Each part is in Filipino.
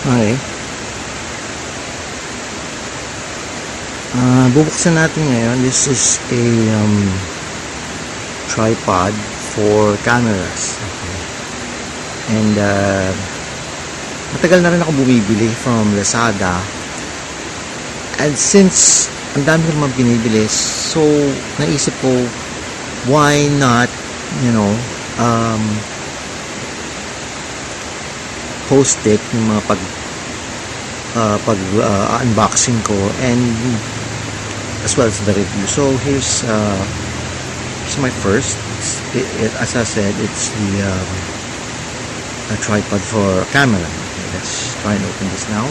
Okay. Bubuksan natin ngayon. This is a tripod for cameras. Okay. And matagal na rin ako bumibili from Lazada. And since ang dami ko naman binibili, so naisip ko, why not, post it yung mga unboxing ko, and as well as the review. So here's my first. As I said, it's the a tripod for a camera. Okay, let's try and open this now.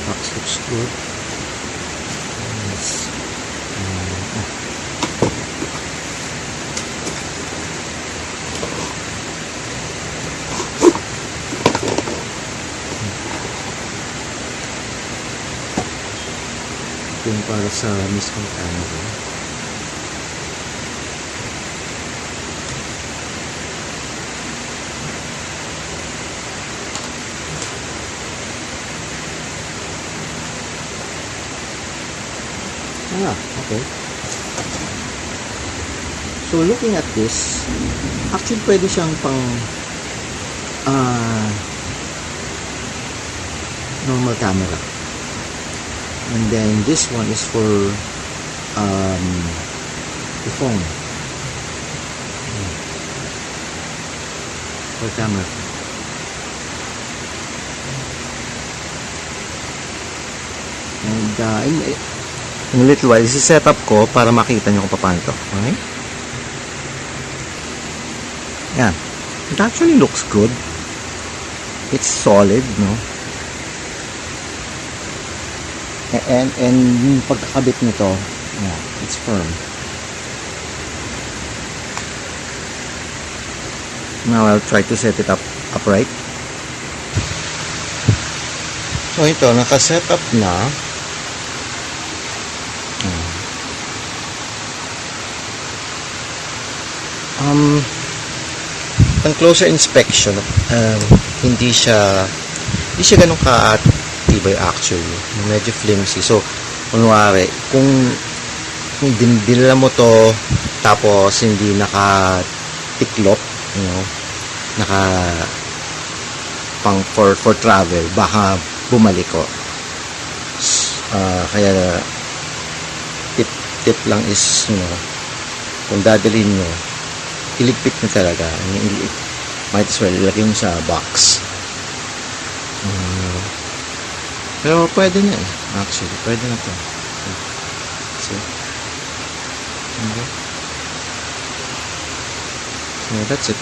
Box looks good. Yes. Ito yung para sa mismong camera. Okay. So looking at this, actually pwede siyang pang normal camera. And then this one is for the phone. For camera. And in a little while, isi-set up ko para makita nyo kung paano ito. Okay? Yan. It actually looks good. It's solid, no? And yung pagkakabit nito, yeah, it's firm. Now, I'll try to set it up upright. So, ito, naka-set up na. Ang closer inspection, hindi siya ganun ka-tibay actually. Medyo flimsy. So, kunwari, kung dinila mo to tapos hindi naka-tiklop, pang for travel, baka bumalik ko. Kaya tip lang is, kung dadalhin nyo, iligpit na talaga. Might as well ilagay mo sa box. Pero pwede na actually. Pwede na to. So, okay. So that's it.